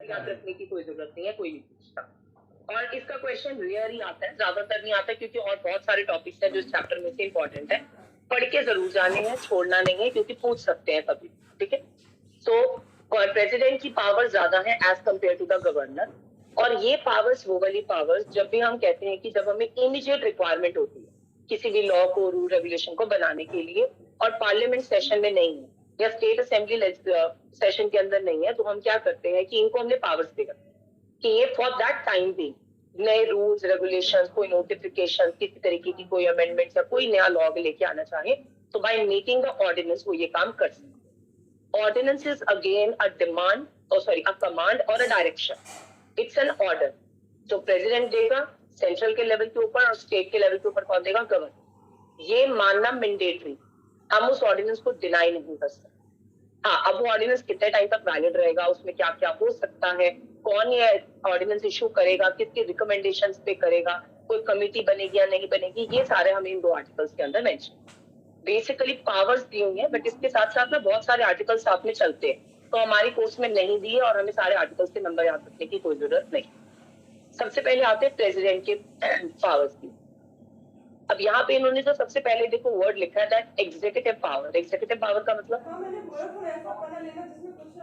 याद रखने की कोई जरूरत नहीं है, कोई नहीं पूछता। और इसका क्वेश्चन रेयर ही आता है, ज्यादातर नहीं आता, क्योंकि और बहुत सारे टॉपिक्स हैं जो इस चैप्टर में से इंपॉर्टेंट है। पढ़ के जरूर जाने हैं, छोड़ना नहीं है, क्योंकि पूछ सकते हैं कभी। ठीक है, तो प्रेसिडेंट की पावर ज्यादा है as compare to the governor. और ये पावर्स, वो वाली पावर्स, जब भी हम कहते हैं कि जब हमें इमीडिएट रिक्वायरमेंट होती है किसी भी लॉ को, रूल रेगुलेशन को बनाने के लिए, और पार्लियामेंट सेशन में नहीं है या स्टेट असेंबली सेशन के अंदर नहीं है, तो हम क्या करते हैं कि इनको हमने पावर्स दे रखते हैं कि ये फॉर दैट टाइम भी नए रूल्स रेगुलेशन, कोई नोटिफिकेशन, किसी तरीके की कोई अमेंडमेंट या कोई नया लॉ लेके आना चाहे, तो बाय मेकिंग द ऑर्डिनेंस वो ये काम कर सकते। Ordinance is again a demand, a command और a direction. It's an order जो प्रेसिडेंट देगा सेंट्रल के लेवल के ऊपर, और स्टेट के लेवल के ऊपर कौन देगा? गवर्नर। ये मानना मैंडेटरी, हम उस ऑर्डिनेंस को डिनाई नहीं कर सकते। हाँ, अब वो ऑर्डिनेंस कितने टाइम तक वैलिड रहेगा, उसमें क्या क्या हो सकता है, कौन ये ऑर्डिनेंस इशू करेगा, किसके रिकमेंडेशंस पे करेगा, कोई कमिटी बनेगी या नहीं बनेगी, ये सारे हमें इन 2 आर्टिकल्स के अंदर मेंशन। बेसिकली पावर्स दी हुई है, बट इसके साथ साथ ना बहुत सारे आर्टिकल्स साथ में चलते हैं, तो हमारी कोर्स में नहीं दिए और हमें सारे आर्टिकल्स के नंबर याद रखने की कोई जरूरत नहीं। सबसे पहले आते हैं प्रेसिडेंट के पावर्स की। अब यहाँ पे इन्होंने जो सबसे पहले देखो वर्ड लिखा है that executive power. Executive power का मतलब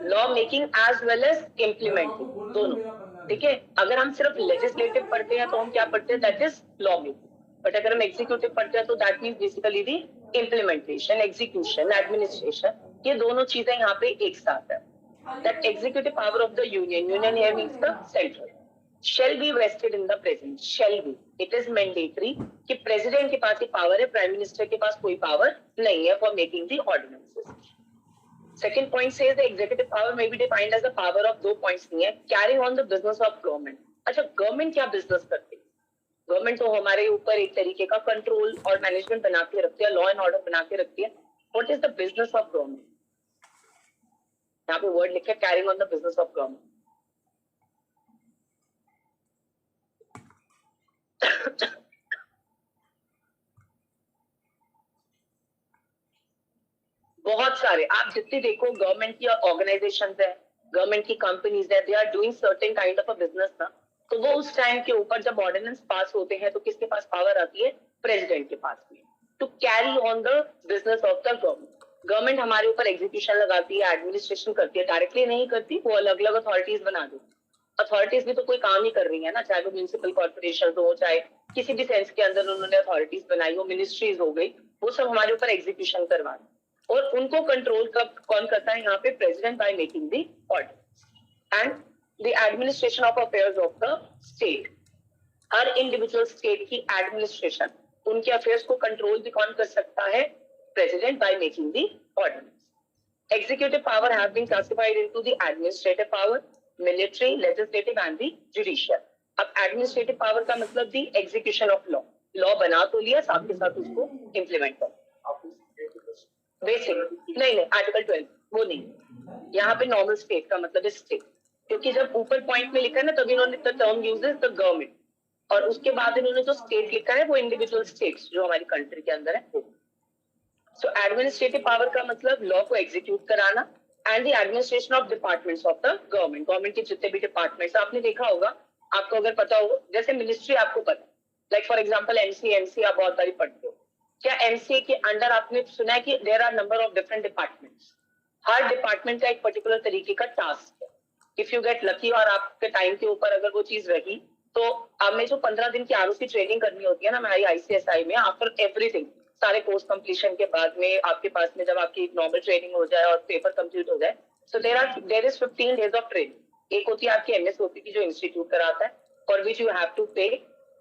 law making as well as implementing, दोनों। ठीक है, अगर हम सिर्फ लेजिस्लेटिव पढ़ते हैं तो हम क्या पढ़ते हैं? That is law making. But अगर हम एग्जीक्यूटिव पढ़ते हैं तो that means basically the implementation, execution, administration, ये दोनों चीजें यहाँ पे एक साथ है। That executive power of the union, union here means the central, shall be vested in the president. Shall be, it is mandatory कि प्रेसिडेंट के पास ही पावर है, प्राइम मिनिस्टर के पास कोई पावर नहीं है for making the ordinances. Second point says the executive power may be defined as the power of, 2 points नहीं है, carrying on the business of government. अच्छा, गवर्नमेंट क्या बिजनेस करती है? गवर्नमेंट तो हमारे ऊपर एक तरीके का कंट्रोल और मैनेजमेंट बना के रखती है, लॉ एंड ऑर्डर बना के रखती है। What is the business of government? यहाँ पे वर्ड लिखा है carrying on the business of government. बहुत सारे, आप जितने देखो गवर्नमेंट की ऑर्गेनाइजेशंस है, गवर्नमेंट की कंपनीज है, they are doing certain kind of a business ना, तो वो उस टाइम के ऊपर जब ऑर्डिनेंस पास होते हैं तो किसके पास पावर आती है? प्रेसिडेंट के पास में, to carry on the business of the government. Government हमारे ऊपर एग्जीक्यूशन लगाती है, एडमिनिस्ट्रेशन करती है, डायरेक्टली नहीं करती, वो अलग अलग अथॉरिटीज बना देती। अथॉरिटीज भी तो कोई काम ही कर रही है ना, चाहे वो म्यूनिसिपल कॉर्पोरेशन हो, चाहे किसी भी सेंस के अंदर उन्होंने अथॉरिटीज बनाई हो, मिनिस्ट्रीज हो गई, वो सब हमारे ऊपर एग्जीक्यूशन करवा, और उनको कंट्रोल कब कौन करता है? यहाँ पे president, by making the order and the administration of affairs of the state. हर इंडिविजुअल स्टेट की एडमिनिस्ट्रेशन, उनके अफेयर्स को कंट्रोल भी कौन कर सकता है? President, by making the ordinance. Executive power have been classified into the administrative power, military, legislative and the judicial. अब एडमिनिस्ट्रेटिव पावर का मतलब the execution of law, law बना तो लिया, साथ के साथ उसको इम्प्लीमेंट कर। बेसिक नहीं, आर्टिकल 12 वो नहीं, यहाँ पे नॉर्मल स्टेट का मतलब स्टेट, क्योंकि जब ऊपर पॉइंट में लिखा है ना, तभी इन्होंने the term uses the government, और उसके बाद इन्होंने जो स्टेट लिखा है वो इंडिविजुअल स्टेट्स जो हमारी कंट्री के अंदर है वो। सो एडमिनिस्ट्रेटिव पावर का मतलब लॉ को एग्जीक्यूट कराना, and the administration of departments of the government. Government के जितने भी डिपार्टमेंट्स आपने देखा होगा, आपको अगर पता हो, जैसे मिनिस्ट्री आपको पता, लाइक फॉर एग्जाम्पल एमसी आप बहुत सारी पढ़ते हो, क्या एमसीए के अंडर आपने सुना है कि there are number of different departments? हर डिपार्टमेंट का एक पर्टिकुलर तरीके का टास्क है। इफ यू गेट लकी और आपके टाइम के ऊपर अगर वो चीज रही, तो हमें जो 15 दिन की आरओसी ट्रेनिंग करनी होती है ना हमारी आईसीएसआई में, आफ्टर एवरीथिंग, सारे कोर्स कंप्लीशन के बाद में आपके पास में जब आपकी नॉर्मल ट्रेनिंग हो जाए और पेपर कंप्लीट हो जाए, so there is 15 days of training. एक होती है आपकी एमएसओपी की जो इंस्टीट्यूट कराता है, for which you have to pay,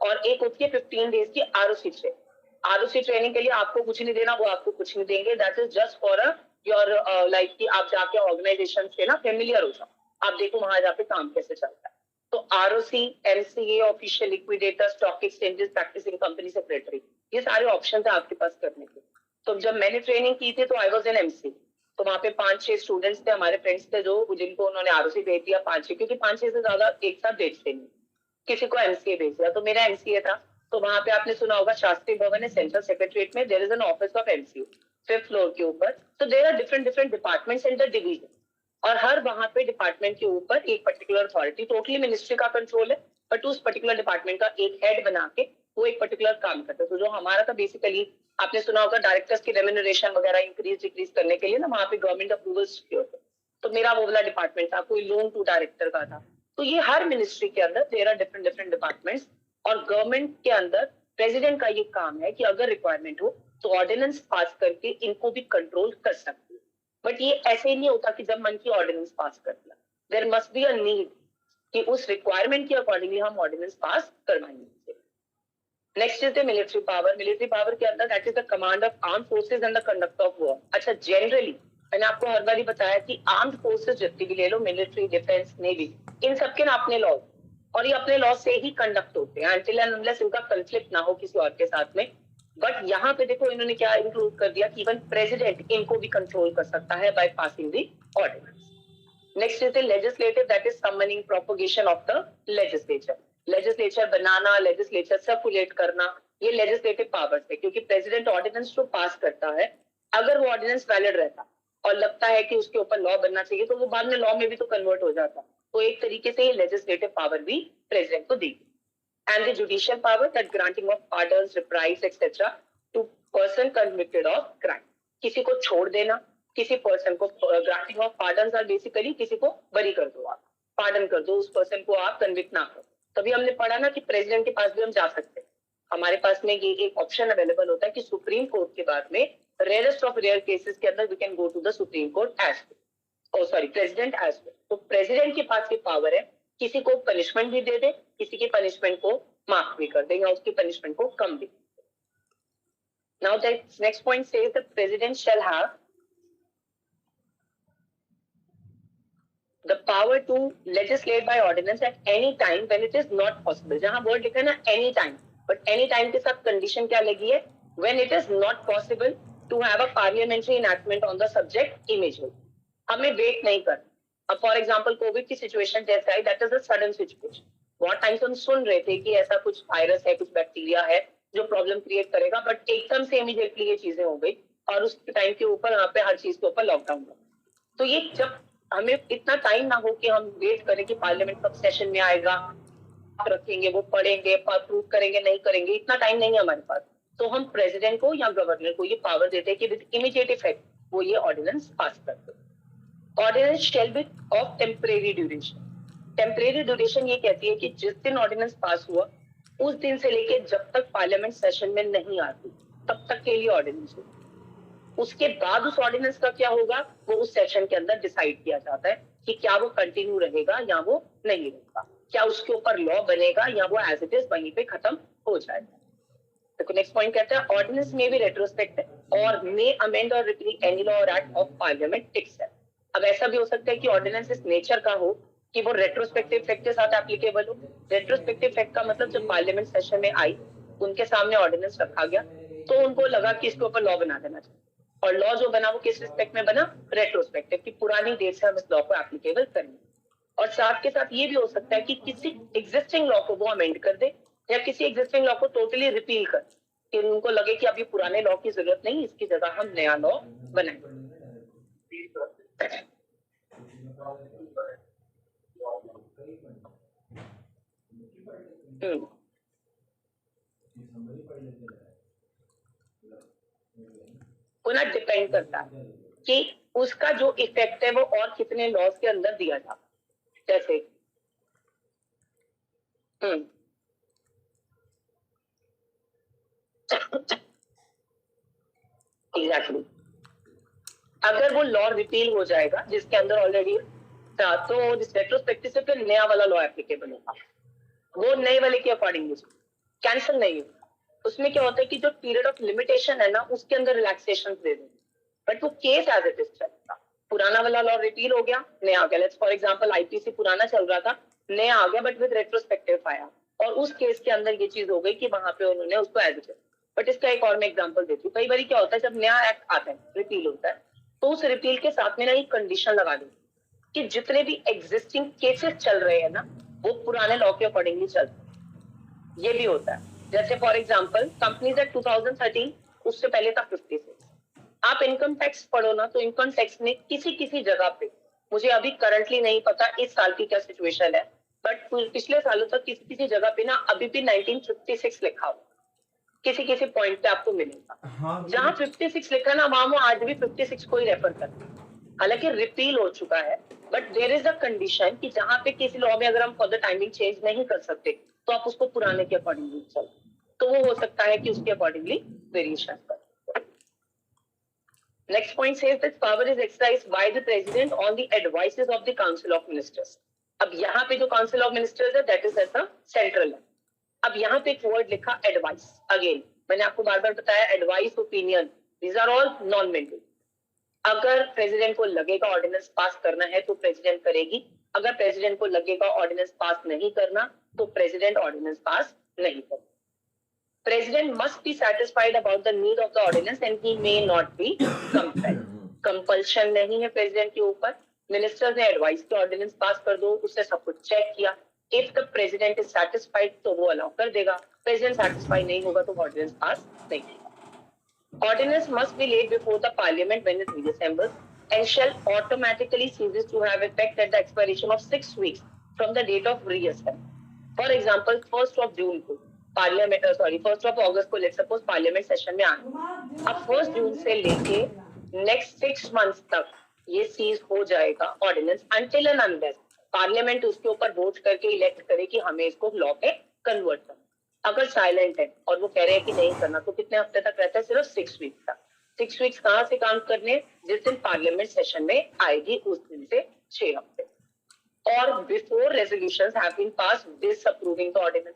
और एक होती है 15 डेज की आरओसी ट्रेनिंग। आरओसी ट्रेनिंग के लिए आपको कुछ नहीं देना, वो आपको कुछ नहीं देंगे, that is just for your like कि आप जाके ऑर्गेनाइजेशन से ना फेमिलियर हो जाओ, आप देखो वहां जाके काम कैसे चलता है। तो ROC, MCA, official liquidator, stock exchanges, practising company secretary, ये सारे ऑप्शन थे आपके पास करने के। तो जब मैंने ट्रेनिंग की थी तो आई वॉज एन एमसी, तो वहां पे 5-6 स्टूडेंट्स थे, हमारे फ्रेंड्स थे, जो जिनको उन्होंने आरओसी भेज दिया 5-6, क्योंकि 5-6 से ज्यादा एक साथ भेजते नहीं, किसी को एमसीए भेज दिया, तो मेरा एमसीए था। तो वहां पे आपने सुना होगा शास्त्री भवन है सेंट्रल सेक्रेटरीट में, there is an office of MCA 5th floor के ऊपर। तो there are different different departments and the division, और हर वहां पे डिपार्टमेंट के ऊपर एक पर्टिकुलर अथॉरिटी, टोटली मिनिस्ट्री का कंट्रोल है, बट उस पर्टिकुलर डिपार्टमेंट का एक हेड बना के वो एक पर्टिकुलर काम करता है। तो जो हमारा था बेसिकली, आपने सुना होगा डायरेक्टर्स की रेम्यूनरेशन वगैरह इंक्रीज डिक्रीज करने के लिए ना वहां पे गवर्नमेंट अप्रूवल्स चाहिए होते, तो मेरा वो वाला डिपार्टमेंट था, कोई लोन टू डायरेक्टर का था। तो ये हर मिनिस्ट्री के अंदर there are different different departments, और गवर्नमेंट के अंदर प्रेसिडेंट का ये काम है कि अगर रिक्वायरमेंट हो तो ऑर्डिनेंस पास करके इनको भी कंट्रोल कर सकते हैं। बट ये ऐसे ही नहीं होता कि जब मन की ऑर्डिनेंस पास कर दिया, there must be a need कि उस रिक्वायरमेंट के अकॉर्डिंगली हम ऑर्डिनेंस पास करवाएंगे। Next is the military power. Military power के अंदर that is the command of arm forces and the conduct of war. अच्छा, जनरली मैंने आपको हर बार ही बताया कि आर्म्ड फोर्सेज जितनी भी ले लो, मिलिट्री, डिफेंस, नेवी, इन सबके ना अपने लॉ, और ये अपने लॉ से ही कंडक्ट होते हैं अनटिल एंड अनलेस इनका कॉन्फ्लिक्ट ना हो किसी और के साथ में। बट यहाँ पे देखो इन्होंने क्या इंक्लूड कर दिया कि इवन प्रेसिडेंट इनको भी कंट्रोल कर सकता है by passing the ordinance. Next is the legislative, that is summoning prorogation of the legislature. Legislature बनाना, लेजिस्लेचर सर्कुलेट करना, ये लेजिस्लेटिव पावर्स है, क्योंकि प्रेसिडेंट ऑर्डिनेंस जो पास करता है, अगर वो ऑर्डिनेंस वैलिड रहता और लगता है कि उसके ऊपर लॉ बनना चाहिए तो वो बाद में लॉ में भी तो कन्वर्ट हो जाता। तो एक तरीके से लेजिस्लेटिव पावर भी प्रेसिडेंट को दी। And the judicial power, that granting of pardons, reprieve etcetera to person convicted of crime. किसी को छोड़ देना, किसी पर्सन को, granting of pardons are basically किसी को बरी कर दो, आप पार्डन कर दो उस पर्सन को, आप कन्विक्ट ना करो। तभी हमने पढ़ा ना कि प्रेसिडेंट के पास भी हम जा सकते हैं, हमारे पास में ये एक ऑप्शन अवेलेबल होता है कि सुप्रीम कोर्ट के बाद में रेयरेस्ट ऑफ रेयर केसेस के अंदर we can go to the supreme court as president as well. तो प्रेसिडेंट के पास ये पावर है, किसी को पनिशमेंट भी दे दे, किसी की पनिशमेंट को माफ भी कर दे या उसकी पनिशमेंट को कम भी। Now the next point says the president shall have the power to legislate by ordinance at any time when it is not possible। जहां वर्ड लिखा है ना any time, but any time के साथ कंडीशन क्या लगी है, when it is not possible to have a parliamentary enactment on the subject immediately। हमें वेट नहीं कर। अब फॉर एग्जाम्पल कोविड की सिचुएशन जैसा है, that is a sudden situation. बहुत टाइम से हम सुन रहे थे कि ऐसा कुछ वायरस है, कुछ बैक्टीरिया है जो प्रॉब्लम क्रिएट करेगा, बट एकदम से इमीडिएटली ये चीजें हो गई और उस टाइम के ऊपर यहाँ पे हर चीज के ऊपर लॉकडाउन हुआ। तो ये जब हमें इतना टाइम ना हो कि हम वेट करें कि पार्लियामेंट कब सेशन में आएगा, रखेंगे, वो पढ़ेंगे, अप्रूव करेंगे, नहीं करेंगे, इतना टाइम नहीं है हमारे पास। तो हम प्रेसिडेंट को या गवर्नर को ये पावर देते हैं कि विद इमीडिएट इफेक्ट वो ये ऑर्डिनेंस पास कर दे। Ordinance shall be of temporary duration. Temporary duration ये कहती है कि जिस दिन ऑर्डिनेंस पास हुआ उस दिन से लेके जब तक पार्लियामेंट सेशन में नहीं आती तब तक के लिए ऑर्डिनेंस होती। उसके बाद उस ऑर्डिनेंस का क्या होगा वो उस सेशन के अंदर डिसाइड किया जाता है कि क्या वो कंटिन्यू रहेगा या वो नहीं रहेगा, क्या उसके ऊपर लॉ बनेगा या वो एज इट इज वहीं पे खत्म हो जाएगा। देखो नेक्स्ट पॉइंट कहता है ऑर्डिनेंस में भी रेट्रोस्पेक्टिव और मे अमेंड और रिपील एनी लॉ और एक्ट ऑफ पार्लियामेंट इटसेल्फ। अब ऐसा भी हो सकता है कि ऑर्डिनेंस इस नेचर का हो कि वो रेट्रोस्पेक्टिव इफेक्ट के साथ एप्लीकेबल हो। रेट्रोस्पेक्टिव इफेक्ट का मतलब जब पार्लियामेंट सेशन में आई, उनके सामने ऑर्डिनेंस रखा गया तो उनको लगा कि इसके ऊपर लॉ बना देना चाहिए, और लॉ जो बना वो किस रिस्पेक्ट में बना, रेट्रोस्पेक्टिव, की पुरानी डेट से हम इस लॉ को एप्लीकेबल करेंगे। और साथ के साथ ये भी हो सकता है कि किसी एग्जिस्टिंग लॉ को वो अमेंड कर दे या किसी एग्जिस्टिंग लॉ को टोटली रिपील कर, कि उनको लगे कि अभी पुराने लॉ की जरूरत नहीं, इसकी जगह हम नया लॉ बनाएंगे। पुनः डिपेंड करता है कि उसका जो इफेक्ट है वो और कितने लॉज के अंदर दिया जाता। जैसे एग्जैक्टली अगर वो लॉ रिपील हो जाएगा जिसके अंदर ऑलरेडी था, तो रेट्रोस्पेक्टिव से फिर नया वाला लॉ एप्लीकेबल होगा, वो नए वाले के अकॉर्डिंग कैंसिल नहीं होगा। उसमें क्या होता है कि जो पीरियड ऑफ लिमिटेशन है ना उसके अंदर रिलैक्सेशन दे देंगे, बट वो केस एज इट इज चलेगा। पुराना वाला लॉ रिपील हो गया, नया आ गया। लेट्स फॉर एग्जांपल आईपीसी पुराना चल रहा था, नया आ गया बट विद रेट्रोस्पेक्टिव आया, और उस केस के अंदर ये चीज हो गई कि वहां पे उन्होंने उसको एज इट इज। बट इसका एक और मैं एग्जांपल देती हूँ। कई बार क्या होता है जब नया एक्ट आता है, रिपील होता है, तो उस रिपील के साथ में ना एक कंडीशन लगा दी कि जितने भी एग्जिस्टिंग केसेस चल रहे हैं ना वो पुराने लॉ के अकॉर्डिंगली चलते। ये भी होता है। जैसे फॉर एग्जांपल कंपनीज एक्ट 2013, उससे पहले था 56। आप इनकम टैक्स पढ़ो ना, तो इनकम टैक्स ने किसी किसी जगह पे मुझे अभी करंटली नहीं पता इस साल की क्या सिचुएशन है, बट पिछले सालों तक किसी किसी जगह पे ना अभी भी 1956 लिखा हो, किसी किसी पॉइंट पे आपको मिलेगा। हाँ, जहां 56 लिखा ना वहां वो आज भी 56 को ही रेफर करते हैं, हालांकि रिपील हो चुका है, but there is a condition कि जहां पे किसी लॉ में अगर हम फर्दर टाइमिंग चेंज नहीं कर सकते तो आप उसको पुराने के अकॉर्डिंगली चलो, तो वो हो सकता है कि उसके अकॉर्डिंगली वेरिएशन कर। Next point says that power is exercised by the president on the advices of the council of ministers. अब यहाँ पे जो council of ministers है that is ऐसा central है। अब यहाँ पे एक word लिखा advice, again मैंने आपको बार बार बताया advice, opinion, these are all non-binding। अगर प्रेसिडेंट को लगेगा ऑर्डिनेंस पास करना है तो प्रेसिडेंट करेगी, अगर प्रेसिडेंट को लगेगा ऑर्डिनेंस पास नहीं करना तो प्रेसिडेंट ऑर्डिनेंस पास नहीं करेगा। President must be satisfied about the need of the ordinance and he may not be compelled. Compulsion नहीं है प्रेसिडेंट के ऊपर, मिनिस्टर ने एडवाइस की ऑर्डिनेंस पास कर दो, उसने सब कुछ चेक किया, if the president is satisfied तो वो अलाउ कर देगा, प्रेसिडेंट सेटिस्फाइड नहीं होगा तो ऑर्डिनेंस पास नहीं होगा। Ordinance must be laid before the parliament when it reassembles and shall automatically cease to have effect at the expiration of 6 weeks from the date of reassembly. For example, 1st of June को parliament 1st of अगस्त को let suppose parliament session में आना, अब 1st जून से लेके next 6 months तक ये cease हो जाएगा ordinance until and unless parliament उसके ऊपर वोट करके इलेक्ट करे कि हमें इसको लॉ पे कन्वर्ट करना। अगर साइलेंट है और वो कह रहे हैं कि नहीं करना तो कितने हफ्ते तक रहता है? सिर्फ 6 वीक्स तक। 6 वीक्स कहाँ से काउंट करने? जिस दिन पार्लियामेंट सेशन में आएगी उस दिन से 6 हफ्ते, और before resolutions have been pass disapproving the ordinance.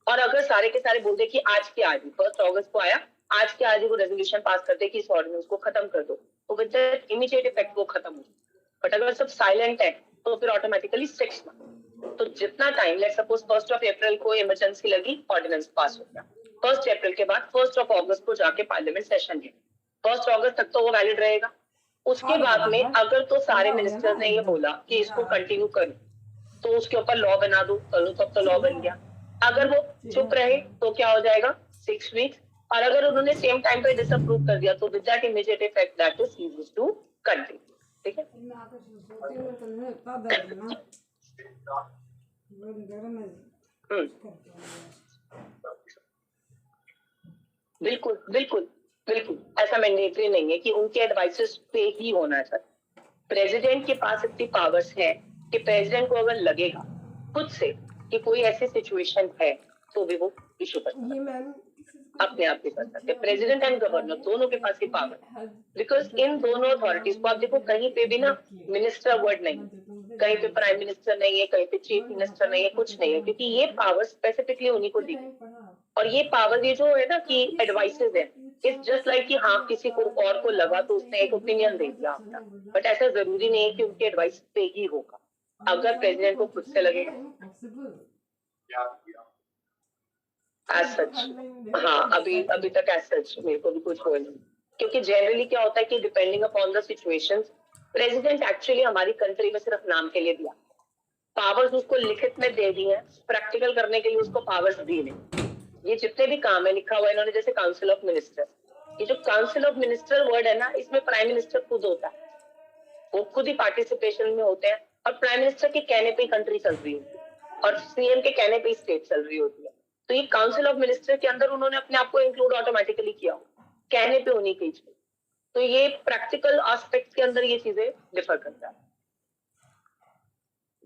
और अगर सारे के सारे बोल दे कि आज के आज ही 1 अगस्त को आया, आज के आज ही वो रेजोल्यूशन पास कर दे कि इस ऑर्डिनेंस को खत्म कर दो, तो विद दैट इमीडिएट इफेक्ट वो खत्म हो। बट अगर सब साइलेंट है तो फिर ऑटोमेटिकली 6 मंथ, तो जितना टाइम लेट सपोज 1 अप्रैल को इमरजेंसी लगी, ऑर्डिनेंस पास हो गया, 1 अप्रैल के बाद 1 अगस्त को जाके पार्लियामेंट सेशन है, 1 अगस्त तक तो वो वैलिड रहेगा। उसके बाद में अगर तो सारे मिनिस्टर्स ने ये बोला कि इसको कंटिन्यू करो तो उसके ऊपर लॉ बना दो, चलो तब तो लॉ बन गया। अगर वो चुप रहे तो क्या हो जाएगा? 6 वीक्स, और अगर उन्होंने सेम टाइम पे डिसअप्रूव कर दिया तो with that immediate effect that is used to continue. ठीक है, बिल्कुल बिल्कुल बिल्कुल ऐसा मैंडेटरी नहीं है कि उनके एडवाइसेस पे ही होना चाहिए। प्रेसिडेंट के पास इतनी पावर्स है कि प्रेसिडेंट को अगर लगेगा खुद से कि कोई ऐसी सिचुएशन है तो भी वो इशू कर सकते हैं, अपने आप भी कर सकते हैं। प्रेसिडेंट एंड गवर्नर दोनों के पास ही पावर है, बिकॉज इन दोनों अथॉरिटीज को आप देखो कहीं पे भी ना मिनिस्टर वर्ड नहीं, कहीं पे प्राइम मिनिस्टर नहीं है, कहीं पे चीफ मिनिस्टर नहीं है, कुछ नहीं है, क्योंकि ये पावर स्पेसिफिकली उन्हीं को दी। और ये पावर ये जो है ना कि एडवाइसेस है, इट्स जस्ट लाइक कि हाँ किसी को और को लगा तो उसने एक ओपिनियन दे दिया अपना, बट ऐसा जरूरी नहीं है कि उनके एडवाइस पे ही होगा, अगर प्रेसिडेंट को खुद से लगेगा एज सच। हाँ, अभी तक एज सच मेरे को भी कुछ हो नहीं, क्योंकि जनरली क्या होता है कि depending upon the situations president actually हमारी कंट्री में सिर्फ नाम के लिए दिया, पावर्स उसको लिखित में दे दी है, प्रैक्टिकल करने के लिए उसको पावर्स दी नहीं। ये जितने भी काम है लिखा हुआ इन्होंने, जैसे काउंसिल ऑफ मिनिस्टर, ये जो काउंसिल ऑफ मिनिस्टर वर्ड है ना, इसमें प्राइम मिनिस्टर खुद होता है, वो खुद ही पार्टिसिपेशन में होते हैं, और प्राइम मिनिस्टर के कहने पे ही कंट्री चल रही होती है और सीएम के कहने पे ही स्टेट चल रही होती है। तो ये काउंसिल ऑफ मिनिस्टर के अंदर उन्होंने अपने आप को इंक्लूड ऑटोमेटिकली किया, कहने पे होनी की चीज। तो ये प्रैक्टिकल एस्पेक्ट के अंदर ये चीजें डिफर करता है।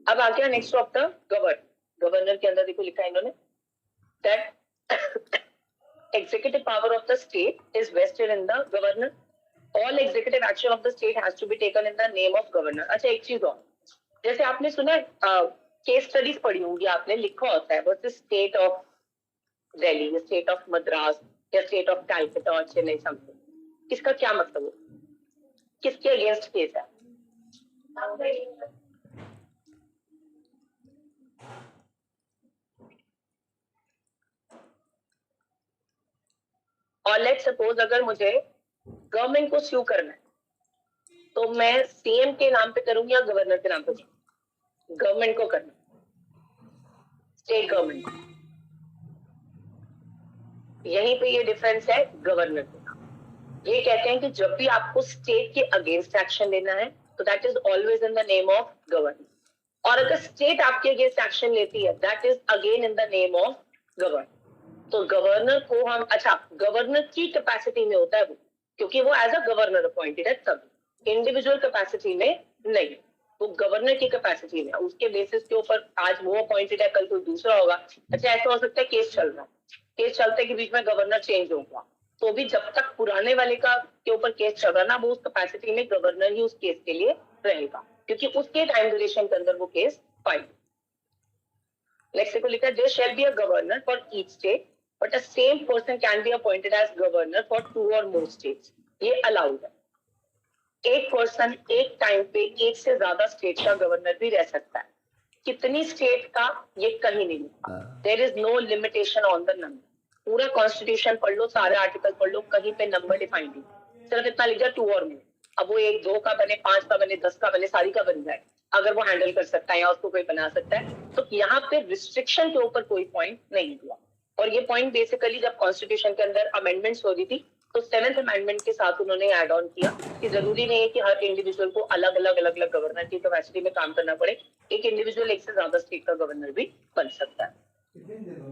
अब आ गया नेक्स्ट ऑफ द गवर्नर के अंदर देखो लिखा है इन्होंने that executive power of the state is vested in the governor. All executive action of the state has to be taken in the name of governor. अच्छा एक चीज और, जैसे आपने सुना केस स्टडीज पढ़ी होंगी आपने, लिखा होता है बस state of Delhi, state of Madras या स्टेट ऑफ कैलकाटा और चेन्नई समथिंग, इसका क्या मतलब है? किसके अगेंस्ट केस है? और लेट सपोज अगर मुझे गवर्नमेंट को स्यू करना है तो मैं सीएम के नाम पे करूंगी या गवर्नर के नाम पे करूंगी? गवर्नमेंट को करना, स्टेट गवर्नमेंट को। यहीं पे ये डिफरेंस है गवर्नर के नाम। ये कहते हैं कि जब भी आपको स्टेट के अगेंस्ट एक्शन लेना है तो that is always in the name of governor. और अगर स्टेट आपके अगेंस्ट एक्शन लेती है, that is again in the name of governor. तो गवर्नर को हम, अच्छा, गवर्नर की कैपेसिटी में होता है वो, क्योंकि वो एज अ गवर्नर अपॉइंटेड है, तब इंडिविजुअल कैपेसिटी में नहीं, वो गवर्नर की कैपेसिटी में, उसके बेसिस के ऊपर आज वो अपॉइंटेड है, कल कोई दूसरा होगा। अच्छा, ऐसा हो सकता है केस चल रहा है, केस चलते के बीच में गवर्नर चेंज होगा, तो भी जब तक पुराने वाले का के ऊपर केस चल रहा ना, वो उस कैपेसिटी में गवर्नर ही उस केस के लिए रहेगा, क्योंकि उसके टाइम ड्यूरेशन के अंदर वो केस फाइल। नेक्स्ट को लिखा है, there shall be a governor for each state but a same person can be appointed as governor for 2 or more states. ये अलाउड है। एक पर्सन एक टाइम पे एक से ज्यादा स्टेट का गवर्नर भी रह सकता है। कितनी स्टेट का ये कहीं नहीं लिखा। There is no limitation on the number. पूरा कॉन्स्टिट्यूशन पढ़ लो, सारे आर्टिकल पढ़ लो, कहीं पे नंबर डिफाइन नहीं, सिर्फ इतना लिखा 2 और मोर। अब वो 1, 2 का बने, 5 का बने, 10 का बने, सारी का बन जाए, अगर वो हैंडल कर सकता है या उसको कोई बना सकता है। तो यहाँ पे रिस्ट्रिक्शन के ऊपर कोई पॉइंट नहीं दिया। और ये पॉइंट बेसिकली जब कॉन्स्टिट्यूशन के अंदर अमेंडमेंट्स हो रही थी, तो 7th अमेंडमेंट के साथ उन्होंने ऐड ऑन किया कि जरूरी नहीं है कि हर इंडिविजुअल को अलग अलग गवर्नर की कैपेसिटी में काम करना पड़े। एक इंडिविजुअल एक से ज्यादा स्टेट का गवर्नर भी बन सकता है।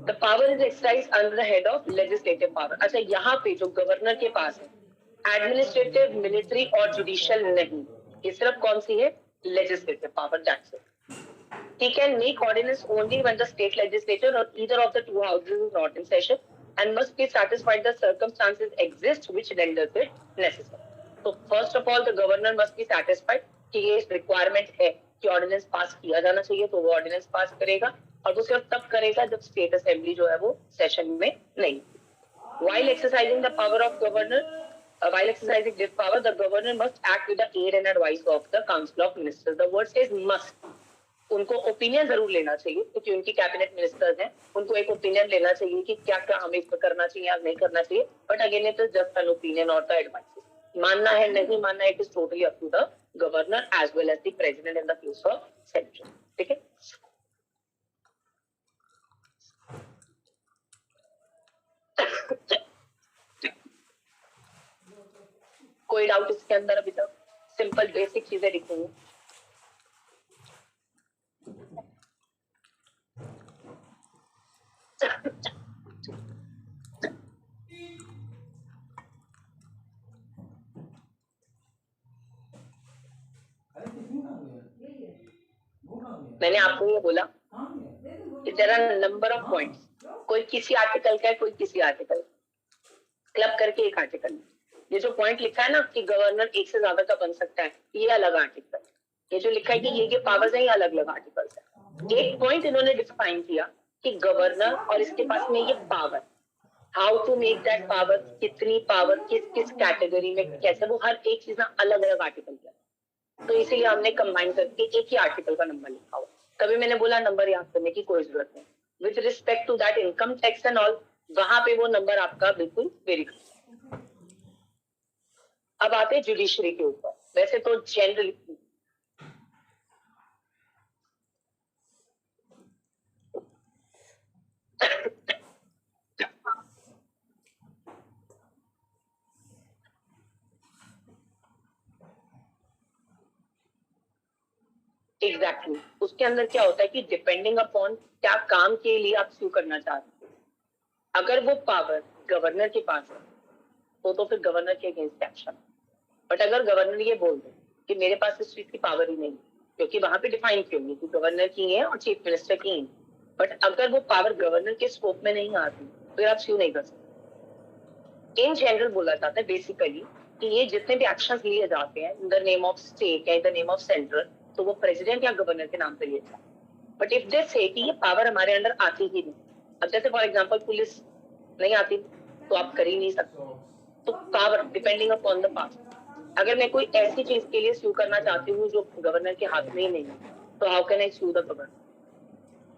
The power is exercised under the head of legislative power. अच्छा, यहाँ पे जो गवर्नर के पास है एडमिनिस्ट्रेटिव, मिलिट्री और जुडिशियल नहीं, ये सिर्फ कौन सी है? Legislative power, that's it. He can make ordinance only when the state legislature or either of the 2 houses is not in session and must be satisfied the circumstances exist which renders it necessary. So first of all the governor must be satisfied कि ये requirement है कि ordinance पास किया जाना चाहिए, तो वो ordinance पास करेगा, और वो सिर्फ तब करेगा जब स्टेट असेंबली जो है वो सेशन में नहीं। While exercising the power of governor, while exercising this power, the governor must act with the aid and advice of the council of ministers. The word says must. उनको opinion जरूर लेना चाहिए, क्योंकि उनकी कैबिनेट मिनिस्टर्स हैं, उनको एक opinion लेना चाहिए कि क्या क्या हमें इसमें करना चाहिए या नहीं करना चाहिए। But again it is just an opinion और द एडवाइस। मानना है नहीं मानना है, it is totally up to the governor as well as the president in the case of central. ठीक है, कोई डाउट इसके अंदर अभी तक? सिंपल बेसिक चीजें लिखूंगी। मैंने आपको ये बोला कि there are number of points, कोई किसी आर्टिकल का है, कोई किसी आर्टिकल, क्लब करके एक आर्टिकल। ये जो पॉइंट लिखा है ना कि गवर्नर एक से ज्यादा का बन सकता है, ये अलग आर्टिकल। ये जो लिखा है कि ये पावर्स है, ये अलग अलग आर्टिकल्स है। एक पॉइंट इन्होंने डिफाइन किया कि गवर्नर और इसके पास में ये power, how to make that power, कितनी पावर, किस किस कैटेगरी में कैसे, वो हर एक चीज ना अलग अलग आर्टिकल किया। तो इसीलिए हमने कंबाइन करके एक ही आर्टिकल का नंबर लिखा हुआ। तभी मैंने बोला नंबर याद करने की कोई जरूरत नहीं। With respect to that income tax and all, वहां पे वो नंबर आपका बिल्कुल वेरी गुड। अब आते हैं जुडिशरी के ऊपर। वैसे तो जनरल एग्जैक्टली उसके अंदर क्या होता है कि डिपेंडिंग अपॉन क्या काम के लिए आप स्यू करना चाहते हैं। अगर वो पावर गवर्नर के पास है तो फिर गवर्नर के अगेंस्ट एक्शन। बट अगर गवर्नर ये बोल दे कि मेरे पास इस चीज की पावर ही नहीं, क्योंकि वहां पे डिफाइन क्यों नहीं कि गवर्नर की है और चीफ मिनिस्टर की है, बट अगर वो पावर गवर्नर के स्कोप में नहीं आती तो आप स्यू नहीं कर सकते। इन जनरल बोला जाता है बेसिकली कि ये जितने भी एक्शंस लिए जाते हैं in the name of state या in the name of central, तो वो प्रेसिडेंट या गवर्नर के नाम पे लिए जाए। बट इफ दे से कि ये पावर हमारे अंडर आती ही नहीं, अब जैसे फॉर एग्जांपल पुलिस नहीं आती तो आप कर ही नहीं सकते। तो power depending upon the power, अगर मैं कोई ऐसी चीज के लिए स्यू करना चाहती हूँ जो गवर्नर के हाथ में ही नहीं है, तो how can I sue the governor?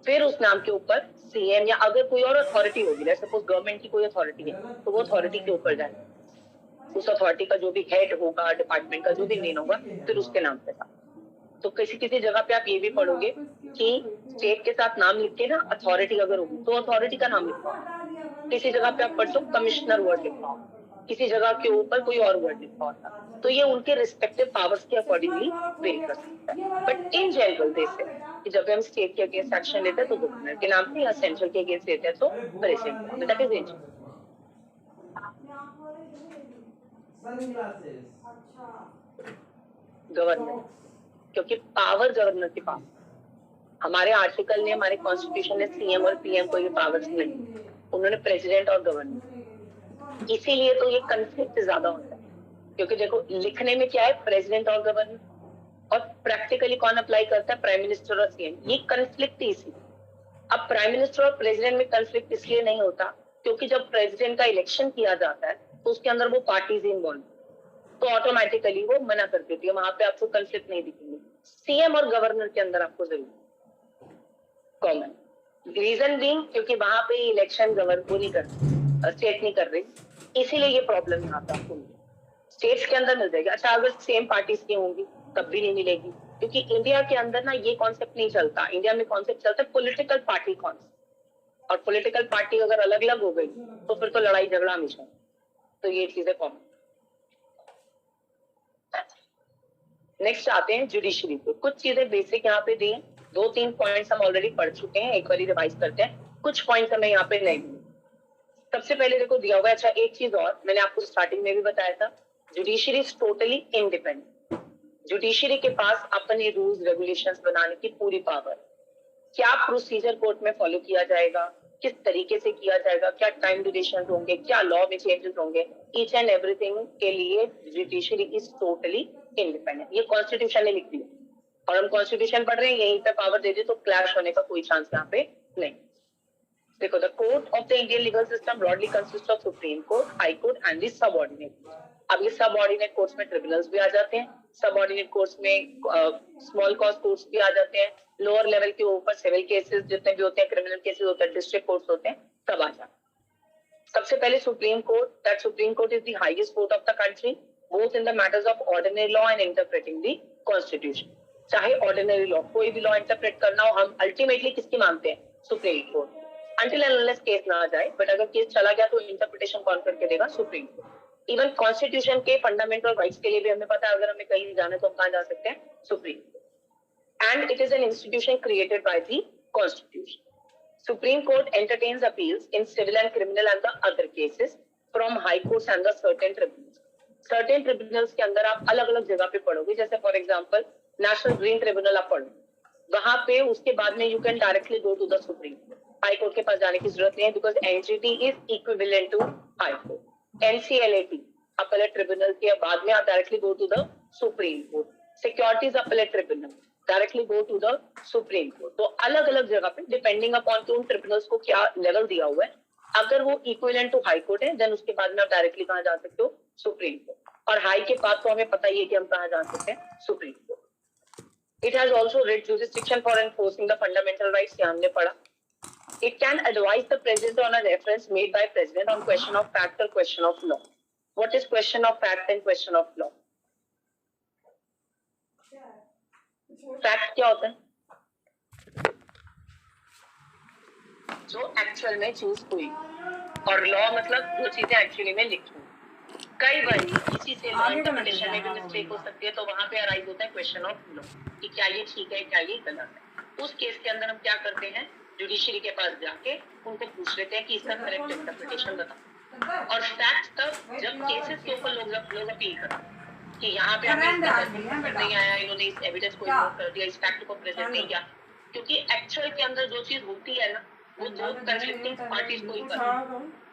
फिर उस नाम के ऊपर सीएम या अगर कोई और अथॉरिटी होगी, जैसे सपोज गवर्नमेंट की कोई अथॉरिटी है, तो वो अथॉरिटी के ऊपर जाए, उस अथॉरिटी का जो भी हेड होगा, डिपार्टमेंट का जो भी मेन होगा, फिर उसके नाम पे था। तो किसी किसी जगह पे आप ये भी पढ़ोगे कि स्टेट के साथ नाम लिख के ना अथॉरिटी अगर होगी तो अथॉरिटी का नाम लिखवाओ। किसी जगह पे आप पढ़ते हो कमिश्नर वर्ड लिखवाओ, किसी जगह के ऊपर कोई और वर्ड लिखा होता, तो ये उनके रिस्पेक्टिव पावर्स के अकॉर्डिंगली वेरी कर सकता है। बट इन जनरल दे से कि जब हम स्टेट के अगेंस्ट एक्शन लेते हैं तो गवर्नर के नाम पे, या सेंट्रल के अगेंस्ट लेते हैं तो president, that is it. Governor, क्योंकि पावर गवर्नर के पास, हमारे आर्टिकल ने, हमारे कॉन्स्टिट्यूशन ने सीएम और पीएम को ये पावर्स नहीं, उन्होंने प्रेसिडेंट और गवर्नर। इसीलिए तो ये कंफ्लिक्ट ज्यादा होता है, क्योंकि देखो लिखने में क्या है, प्रेसिडेंट और गवर्नर, और प्रैक्टिकली कौन अप्लाई करता है, प्राइम मिनिस्टर और सीएम। ये कंफ्लिक्ट इसी, अब प्राइम मिनिस्टर और प्रेसिडेंट में कंफ्लिक्ट इसलिए नहीं होता क्योंकि जब प्रेसिडेंट का इलेक्शन किया जाता है तो उसके अंदर वो पार्टीज इन्वॉल्व, तो ऑटोमेटिकली वो मना कर देती है, वहां पे आपको कंफ्लिक्ट नहीं दिखेंगे। सीएम और गवर्नर के अंदर आपको जरूर कॉमन, रीजन बीइंग क्योंकि वहां पे इलेक्शन गवर्नर नहीं कर रही, स्टेट नहीं कर रही, इसीलिए ये प्रॉब्लम यहाँ पे आपको स्टेट्स के अंदर मिल जाएगी। अच्छा, अगर सेम पार्टीज की होंगी तब भी नहीं मिलेगी, क्योंकि इंडिया के अंदर ना ये कॉन्सेप्ट नहीं चलता। इंडिया में कॉन्सेप्ट चलता है पॉलिटिकल पार्टी कॉन्सेप्ट, और पॉलिटिकल पार्टी अगर अलग अलग हो गई तो फिर तो लड़ाई झगड़ा हमेशा, तो ये चीजें कॉमन। नेक्स्ट आते हैं जुडिशरी पे। कुछ चीजें बेसिक यहाँ पे दी हैं, 2-3 पॉइंट्स हम ऑलरेडी पढ़ चुके हैं, एक बार रिवाइज करते हैं। कुछ पॉइंट्स हमें यहाँ पे नहीं। सबसे पहले देखो दिया हुआ है, अच्छा एक चीज और मैंने आपको स्टार्टिंग में भी बताया था, judiciary is totally independent. Judiciary के पास अपने रूल्स रेगुलेशंस बनाने की पूरी पावर। क्या प्रोसीजर कोर्ट में फॉलो किया जाएगा, किस तरीके से किया जाएगा, क्या टाइम ड्यूरेशन होंगे, क्या लॉ में चेंजेस होंगे, ईच एंड एवरीथिंग के लिए जुडिशरी इज टोटली इंडिपेंडेंट। ये कॉन्स्टिट्यूशन ने लिख दिया, और हम कॉन्स्टिट्यूशन पढ़ रहे हैं, यहीं पे पावर दे दे तो क्लैश होने का कोई चांस यहाँ पे नहीं। देखो, the court of the Indian legal system broadly consist of supreme court, high court and the subordinate. अब ये सबऑर्डिनेट कोर्ट्स में ट्रिब्यूनल्स भी आ जाते हैं, सबऑर्डिनेट कोर्ट्स में स्मॉल कॉज कोर्ट्स भी आ जाते हैं, लोअर लेवल के ऊपर सिविल केसेस जितने भी होते हैं, क्रिमिनल केसेस होते हैं, डिस्ट्रिक्ट कोर्ट्स होते हैं, सब आ जाते हैं। सबसे पहले supreme court, that supreme court is the highest court of the country both in the matters of ordinary law and interpreting the constitution. चाहे ऑर्डिनरी लॉ, कोई भी लॉ इंटरप्रेट करना हो, हम अल्टीमेटली किसकी मानते हैं, supreme court, until and unless case ना आ जाए। बट अगर केस चला गया तो इंटरप्रिटेशन कौन करके देगा, सुप्रीम कोर्ट। इवन कॉन्स्टिट्यूशन के फंडामेंटल राइट्स के लिए भी हमें पता है, अगर हमें कहीं जाना तो हम कहाँ जा सकते हैं, supreme court. And it is an institution created by the constitution. Supreme court entertains appeals in civil and criminal and the other cases from high courts and the certain tribunals. Certain tribunals के अंदर आप अलग अलग जगह पे पढ़ोगे, जैसे for example national green tribunal आप पढ़ो, वहां पे उसके बाद में you can directly go to the supreme court. High court के पास जाने की जरूरत नहीं है, because NGT is equivalent to high court. NCLAT appellate tribunal के बाद में आप directly go to the supreme court. Securities appellate tribunal directly go to the supreme court. तो अलग अलग जगह पे डिपेंडिंग अपॉन कि उन ट्रिब्यूनल्स को क्या लेवल दिया हुआ है, अगर वो इक्विवेलेंट टू हाई कोर्ट है देन उसके बाद में आप डायरेक्टली कहाँ जा सकते हो, सुप्रीम कोर्ट। और हाई के बाद तो हमें पता ही है कि हम कहाँ जा सकते हैं, supreme court. It has also writ jurisdiction for enforcing the fundamental rights, ये हमने पढ़ा। It can advise the president on a reference made by president on question of fact or question of law. What is question of fact and question of law? Fact क्या होता है, जो actual में choose हुई, और law मतलब जो चीजें एक्चुअली में लिखी। कई बार किसी से इंटरप्रिटेशन में भी मिस्टेक हो सकती है, तो वहां पे अराइज होता है क्वेश्चन ऑफ लॉ कि क्या ये ठीक है, क्या ये गलत है। उस केस के अंदर हम क्या करते हैं, जुडिशरी के पास जाके उनको पूछ लेते हैं कि इसका करेक्ट इंटरप्रिटेशन बताओ। और फैक्ट तब जब केसेस के ऊपर लोग अपील करते हैं कि यहाँ पे हमें नहीं आया, इन्होंने इस एविडेंस को इग्नोर कर दिया, इस फैक्ट को प्रेजेंट नहीं किया, क्योंकि एक्चुअल के अंदर जो चीज होती है ना, वो दो कंफ्लिक्टिंग पार्टीज को ही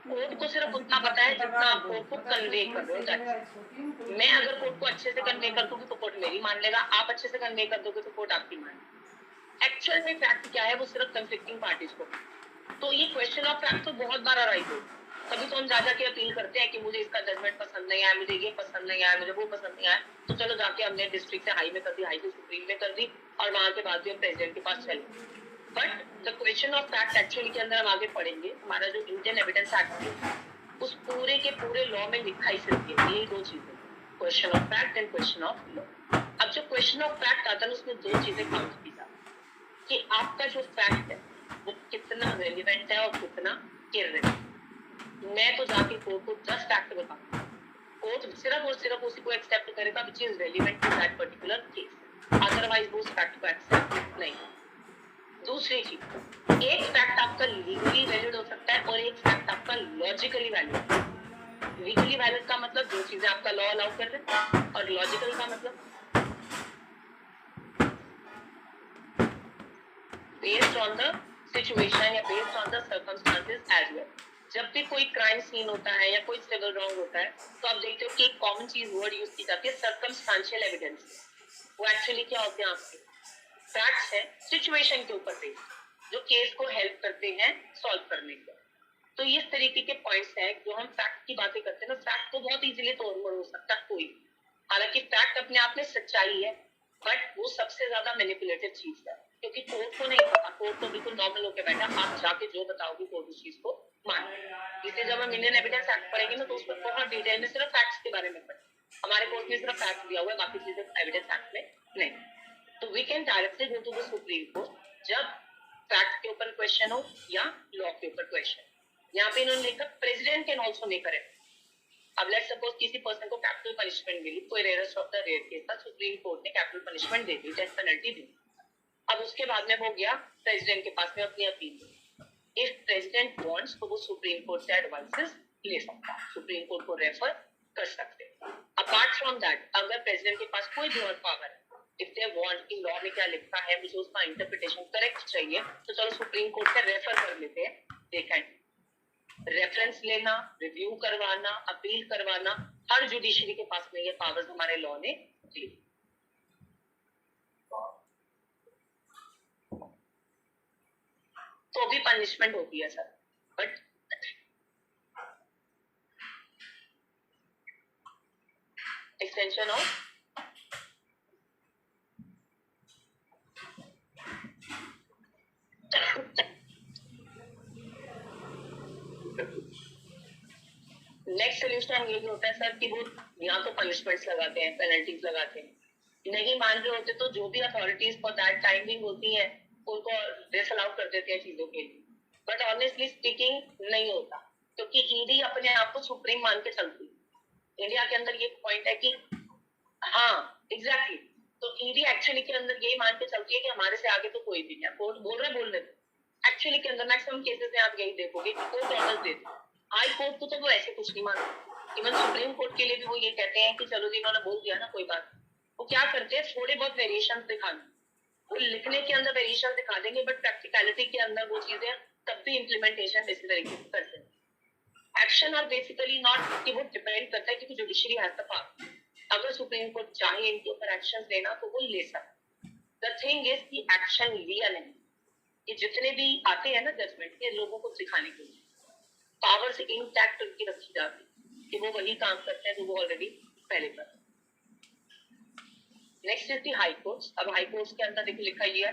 कोर्ट को सिर्फ उतना पता है जितना आप कोर्ट को कन्वे कर रहे हो। मैं अगर कोर्ट को अच्छे से कन्वे कर दूंगी तो कोर्ट मेरी मान लेगा, आप अच्छे से कन्वे कर दोगे तो कोर्ट आपकी मान लेगा। एक्चुअल में फैक्ट क्या है, वो सिर्फ कंफ्लिक्टिंग पार्टीज को। तो ये क्वेश्चन ऑफ फैक्ट तो बहुत बार अराइज हो, तभी तो हम जा के अपील करते हैं कि मुझे इसका जजमेंट पसंद नहीं आया, मुझे ये पसंद नहीं आया, मुझे वो पसंद नहीं आया, तो चलो जाके हमने डिस्ट्रिक्ट से हाई में कर दी, हाई से सुप्रीम में कर दी, और वहां के बाद भी हम प्रेसिडेंट के पास चले। But the question of fact actually के अंदर हम आगे पढ़ेंगे, हमारा जो इंडियन एविडेंस एक्ट है उस पूरे के पूरे लॉ में लिखा ही सिर्फ यही दो चीजें, question of fact and question of law. अब जो क्वेश्चन ऑफ फैक्ट आता है उसमें दो चीजें काउंट की जाती है कि आपका जो फैक्ट है वो कितना रेलिवेंट है और कितना इररिलेवेंट। मैं तो जाके कोर्ट को 10 फैक्ट बताऊंगा कोर्ट सिर्फ और सिर्फ उसी को एक्सेप्ट करेगा which is relevant to that particular case, otherwise वो उस फैक्ट को एक्सेप्ट नहीं। दूसरी चीज, एक फैक्ट आपका लीगली वैलिड हो सकता है और एक फैक्ट आपका लॉजिकली वैलिड। लीगली वैलिड का मतलब जो चीजें आपका लॉ अलाउ कर रहे हैं, और लॉजिकल का मतलब बेस्ड ऑन द सिचुएशन या based on the circumstances as well. जब भी कोई क्राइम सीन होता है या कोई सिविल रॉन्ग होता है तो आप देखते हो कि एक कॉमन चीज वर्ड यूज की जाती है सर्कमस्टांशियल एविडेंस। वो एक्चुअली क्या होते हैं, आपके फैक्ट्स है सिचुएशन के ऊपर बेस्ड, जो केस को हेल्प करते हैं सॉल्व करने के। तो इस तरीके के पॉइंट्स हैं जो हम फैक्ट की बातें करते हैं ना, फैक्ट तो बहुत इजीली तोड़-मोड़ हो सकता है कोई, हालांकि फैक्ट अपने आप में सच्चाई है, बट वो सबसे ज्यादा मैनिपुलेटिव चीज है, क्योंकि कोर्ट को नहीं पता, कोर्ट तो बिल्कुल नॉर्मल होकर बैठा, आप जाके जो बताओगे कोर्ट उस चीज को मान। इसलिए जब हम इंडियन एविडेंस एक्ट पढ़ेंगे ना तो उसमें बहुत डिटेल में सिर्फ फैक्ट्स के बारे में पढ़े। हमारे कोर्ट में सिर्फ फैक्ट दिया हुआ है, बाकी चीजें एविडेंस एक्ट में नहीं। तो we can directly go to the supreme court जब फैक्ट के ऊपर क्वेश्चन हो या लॉ के ऊपर क्वेश्चन। यहाँ पे इन्होंने लिखा president can also make a reference. अब लेट्स सपोज किसी पर्सन को कैपिटल पनिशमेंट मिली, कोई rarest of the rare case था, सुप्रीम कोर्ट ने कैपिटल पनिशमेंट दे दी, डेथ पेनल्टी दी। अब उसके बाद में वो गया प्रेसिडेंट के पास में अपनी अपील। इफ प्रेसिडेंट वांट्स तो वो सुप्रीम कोर्ट से एडवाइसेस ले सकता है, सुप्रीम कोर्ट को रेफर कर सकते हैं। अपार्ट फ्रॉम दैट, अगर प्रेसिडेंट के पास कोई भी और पावर है, इफ दे वांट कि लॉ में क्या लिखा है मुझे उसका इंटरप्रिटेशन करेक्ट चाहिए, तो चलो सुप्रीम कोर्ट से रेफर कर लेते हैं। देखा रेफरेंस लेना, रिव्यू करवाना, अपील करवाना, हर जुडिशरी के पास में ये पावर्स हमारे लॉ ने दी। तो भी पनिशमेंट होती है sir, but extension of next solution ये भी होता है सर कि वो यहाँ तो पनिशमेंट्स लगाते हैं, पेनल्टीज लगाते हैं, नहीं मान रहे होते तो जो भी अथॉरिटीज फॉर दैट टाइमिंग होती है उनको डिसअलाउ कर देते हैं चीजों के लिए। बट ऑनेस्टली स्पीकिंग नहीं होता, क्योंकि ईडी अपने आप को सुप्रीम मान के चलती है। इंडिया के अंदर ये पॉइंट है कि हाँ एग्जैक्टली, तो ईडी एक्चुअली के अंदर यही मान के चलती है कि हमारे से आगे तो कोई भी नहीं, कोर्ट बोल रहे बोलने दो। एक्चुअली के अंदर मैक्सिमम केसेस में आप यही देखोगे कि कोर्ट ऑर्डर्स देते हैं, हाई कोर्ट को तो वो ऐसे कुछ नहीं मानते। इवन सुप्रीम कोर्ट के लिए भी वो ये कहते हैं कि चलो जी इन्होंने बोल दिया ना कोई बात। वो क्या करते हैं, थोड़े बहुत वेरिएशन दिखा, वो लिखने के अंदर वेरिएशन दिखा देंगे, बट प्रैक्टिकलिटी के अंदर वो चीजें तब भी इम्प्लीमेंटेशन इसी तरीके से करते हैं। एक्शन आर बेसिकली नॉट कि वो डिपेंड करता है क्योंकि जुडिशरी हैज द पावर। अगर सुप्रीम कोर्ट चाहे इनके ऊपर एक्शन लेना तो वो ले सकता। द थिंग इज कि एक्शन लिया नहीं, ये जितने भी आते हैं ना जजमेंट, ये लोगों को सिखाने के लिए पावर से इंटैक्ट करके रखी जाती कि वो वही काम करते हैं जो वो ऑलरेडी पहले कर। Next is the high courts. अब हाई कोर्ट्स के अंदर देखिए लिखा ही है,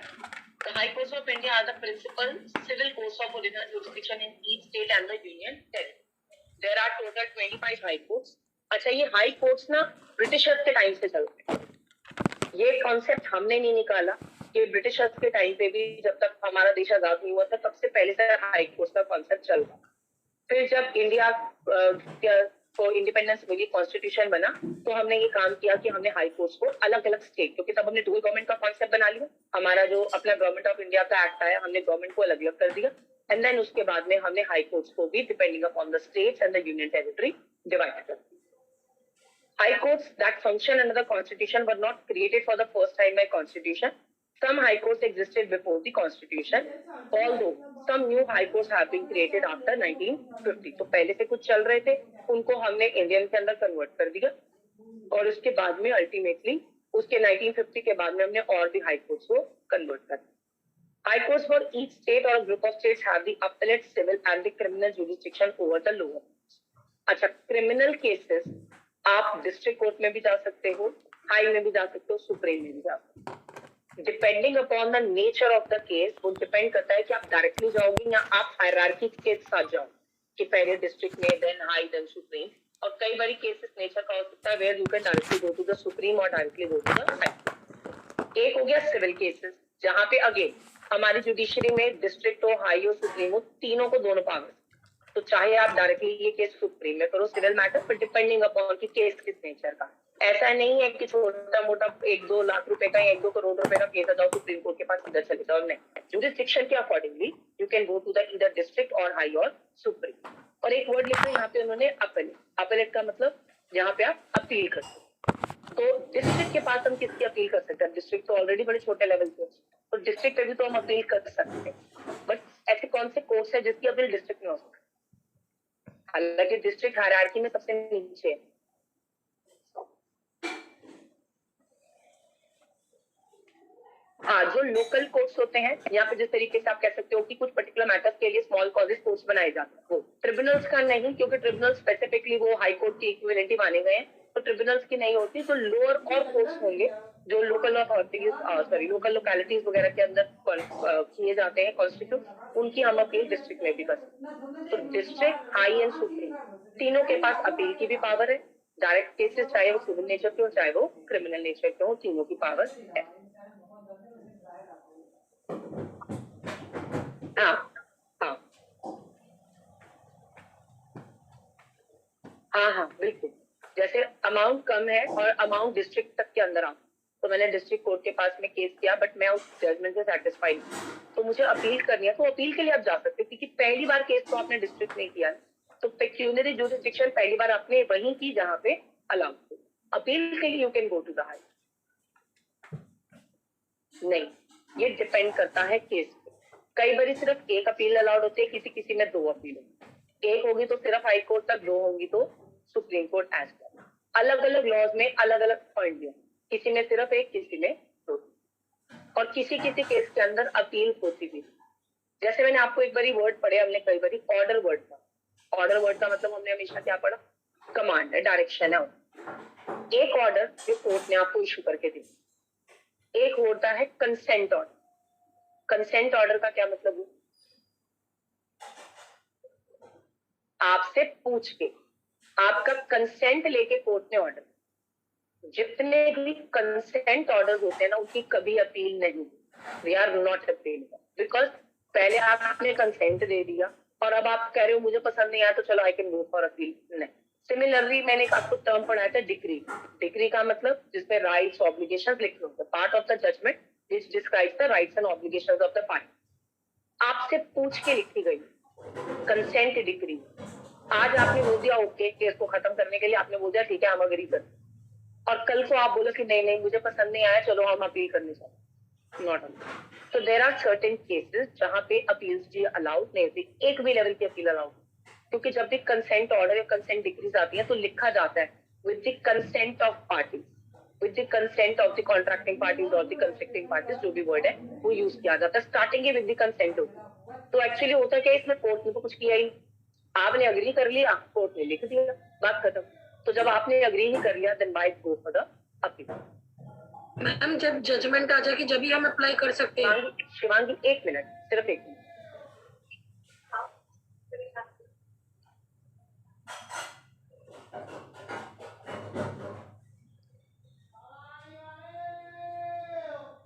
The High Courts of India are the principal civil courts of original jurisdiction in each state and the union territory. There are total 25 high courts. अच्छा, ये high courts ना Britishers के टाइम से चलते हैं। ये कॉन्सेप्ट हमने नहीं निकाला, कि ब्रिटिशर्स के टाइम पे भी जब तक हमारा देश आजाद नहीं हुआ था तब से पहले से हाई कोर्ट्स का कॉन्सेप्ट चल रहा। फिर जब इंडिया को इंडिपेंडेंस मिली, कॉन्स्टिट्यूशन बना, तो हमने ये काम किया कि हमने हाई कोर्ट्स को अलग अलग स्टेट, क्योंकि तब हमने डुअल गवर्नमेंट का कॉन्सेप्ट बना लिया, हमारा जो अपना गवर्नमेंट ऑफ इंडिया का एक्ट आया, हमने गवर्नमेंट को अलग अलग कर दिया, एंड देन उसके बाद में हमने हाई कोर्ट्स को भी depending upon the states and the union territory divide कर दिया। High courts that function under the constitution were not created for the first time by constitution. Some high courts existed before the constitution, although some new high courts have been created after 1950. तो पहले से कुछ चल रहे थे, उनको हमने Indian के अंदर कन्वर्ट कर दिया, और उसके बाद में अल्टीमेटली उसके 1950 के बाद में हमने और भी हाई कोर्ट्स को कन्वर्ट कर दिया। High courts for each state or group of states have the appellate, civil and the criminal jurisdiction over the lower courts. अच्छा, क्रिमिनल केसेस आप डिस्ट्रिक्ट कोर्ट में भी जा सकते हो, हाई में भी जा सकते हो, सुप्रीम में भी जा सकते हो। Depending upon the nature of the case, वो डिपेंड करता है कि आप डायरेक्टली जाओगे या आप हायरार्की के साथ जाओ, कि पहले डिस्ट्रिक्ट में, देन हाई, देन सुप्रीम। और कई बारी केसेस नेचर का हो सकता है where you can directly go to the supreme और directly go to the high. एक हो गया सिविल केसेस, जहां पे अगेन हमारी जुडिशरी में डिस्ट्रिक्ट हो, हाई हो, सुप्रीम हो, तीनों को दोनों पावर। तो चाहे आप डायरेक्टली ये केस सुप्रीम में करो सिविल मैटर, पर डिपेंडिंग अपॉन कि केस किस नेचर का। ऐसा नहीं है कि छोटा मोटा 1-2 लाख रुपए का या 1-2 करोड़ रुपए का केस आ जाओ सुप्रीम कोर्ट के पास इधर चले जाओ, नहीं। जुरिसडिक्शन के accordingly you can go to the either district or high or supreme. और एक वर्ड लिखो यहाँ पे उन्होंने अपीलेट। अपीलेट का मतलब यहाँ पे आप अपील कर सकते। तो डिस्ट्रिक्ट के पास हम किसकी अपील कर सकते हैं? डिस्ट्रिक्ट तो ऑलरेडी बड़े छोटे लेवल पे, तो डिस्ट्रिक्ट पे भी तो हम अपील कर सकते हैं। बट ऐसे कौन से कोर्ट्स है जिसकी अपील डिस्ट्रिक्ट में हो सकती है? हालांकि डिस्ट्रिक्ट हायरार्की में सबसे नीचे है। हाँ, जो लोकल कोर्ट्स होते हैं, यहाँ पे जिस तरीके से आप कह सकते हो कि कुछ पर्टिकुलर मैटर्स के लिए स्मॉल कॉजेस कोर्ट्स बनाए जाते हैं, वो ट्रिब्यूनल्स का नहीं, क्योंकि ट्रिब्यूनल स्पेसिफिकली वो हाई कोर्ट की इक्विवेलेंटी माने गए हैं, तो ट्रिब्यूनल्स की नहीं होती। तो लोअर और कोर्ट्स होंगे जो लोकल अथॉरिटीज लोकल लोकेलिटीज वगैरह के अंदर किए जाते हैं कॉन्स्टिट्यूट, उनकी हम अपील डिस्ट्रिक्ट में भी कर सकते हैं। तो डिस्ट्रिक्ट, हाई एंड सुप्रीम तीनों के पास अपील की भी पावर है। डायरेक्ट केसेस चाहे वो सिविल नेचर के हो चाहे वो क्रिमिनल नेचर के हो, तीनों की पावर है। हाँ हाँ हाँ बिल्कुल। जैसे अमाउंट कम है और अमाउंट डिस्ट्रिक्ट तक के अंदर आ, तो मैंने डिस्ट्रिक्ट कोर्ट के पास में केस किया, बट मैं उस जजमेंट से सेटिस्फाइड, तो मुझे अपील करनी है, तो अपील के लिए आप जा सकते हो, क्योंकि पहली बार केस तो आपने डिस्ट्रिक्ट में किया, तो पेक्यूनरी जुरिसडिक्शन पहली बार आपने वहीं की जहाँ पे अलाउड थी। अपील के लिए you can go to the high. नहीं, ये डिपेंड करता है केस पे। कई बार सिर्फ एक अपील अलाउड होती है, किसी किसी में 2 अपील होती है। एक होगी तो सिर्फ हाई कोर्ट तक, 2 होंगी तो सुप्रीम कोर्ट एज पर। अलग अलग लॉज में अलग अलग पॉइंट है, किसी में सिर्फ एक, किसी में 2, और किसी किसी केस के अंदर अपील होती भी। जैसे मैंने आपको एक बारी वर्ड पढ़े, हमने कई बारी ऑर्डर वर्ड का। ऑर्डर वर्ड का मतलब हमने हमेशा क्या पढ़ा? कमांड है, डायरेक्शन है। एक ऑर्डर जो कोर्ट ने आपको इशू करके दी, एक होता है कंसेंट ऑर्डर। कंसेंट ऑर्डर का क्या मतलब है? आपसे पूछ के आपका कंसेंट लेके कोर्ट ने ऑर्डर, जितने भी कंसेंट ऑर्डर होते हैं ना, उनकी कभी अपील नहीं, we are not appealable, because पहले आपने कंसेंट दे दिया और अब आप कह रहे हो मुझे पसंद नहीं आया तो चलो I can go for appeal, नहीं। सिमिलरली मैंने आपको टर्म पढ़ाया था डिक्री। डिक्री का मतलब जिसमें राइट्स ऑब्लिगेशंस लिखे होते हैं, part of the judgment which describes the rights and obligations of the party, आपसे पूछ के लिखी गई कंसेंट डिक्री। आज आपने बोल दिया ओके, केस को खत्म करने के लिए आपने बोल दिया ठीक है हम अग्री कर, और कल को आप बोलो कि नहीं नहीं मुझे पसंद नहीं आया, चलो हम अपील करने चाहते, नॉट अलाउड। तो देयर आर सर्टेन केसेस जहां पे अपील्स जी अलाउड नहीं होती, एक भी लेवल की अपील अलाउड, क्योंकि जब भी कंसेंट ऑर्डर या कंसेंट डिक्रीज आती है तो लिखा जाता है with the consent of party, with the consent of the contracting parties और द कंफ्लिक्टिंग पार्टीज, जो भी वर्ड है वो यूज किया जाता है, स्टार्टिंग विद द कंसेंट होती। तो एक्चुअली होता क्या है, इसमें कोर्ट ने तो कुछ किया ही, आपने अग्री कर लिया, कोर्ट ने लिख दिया, बात खत्म। तो जब आपने अग्री ही कर लिया, then why go for the appeal. Ma'am जब जजमेंट आ जाएगी जब ही हम अप्लाई कर सकते हैं? शिवांगी 1 मिनट, सिर्फ 1 मिनट।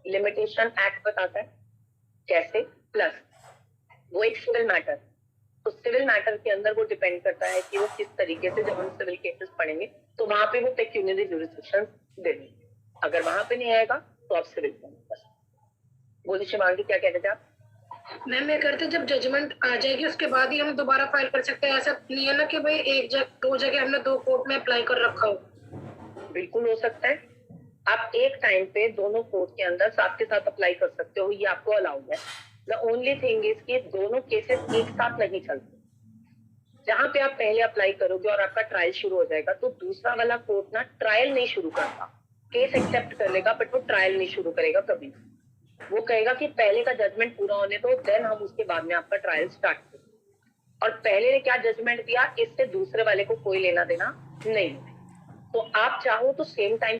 लिमिटेशन एक्ट बताता है कैसे, प्लस वो एक सिविल मैटर, तो सिविल मैटर के अंदर वो डिपेंड करता है कि वो किस तरीके से, जब हम सिविल केसेस पढ़ेंगे तो वहां पे वो पेक्यूनरी जुरिसडिक्शन दे देंगे, अगर वहां पे नहीं आएगा तो आप सिविल कर। बोलिए शिवांगी क्या कहते थे आप? मैम मैं कहते जब जजमेंट आ जाएगी उसके बाद ही हम दोबारा फाइल कर सकते हैं, ऐसा नहीं है ना कि भाई एक जगह 2 जगह हमने 2 कोर्ट में अप्लाई कर रखा हो? बिल्कुल हो सकता है, आप एक टाइम पे दोनों कोर्ट के अंदर साथ के साथ अप्लाई कर सकते हो, ये आपको अलाउड है। द ओनली थिंग इज कि दोनों केसेस एक साथ नहीं चलते। जहां पे आप पहले अप्लाई करोगे और आपका ट्रायल शुरू हो जाएगा तो दूसरा वाला कोर्ट ना ट्रायल नहीं शुरू करता, केस एक्सेप्ट कर लेगा बट वो ट्रायल नहीं शुरू करेगा कभी। वो कहेगा कि पहले का जजमेंट पूरा होने दो, देन हम उसके बाद में आपका ट्रायल स्टार्ट करें, और पहले ने क्या जजमेंट दिया इससे दूसरे वाले को कोई लेना देना नहीं। तो आप चाहो तो सेम टाइम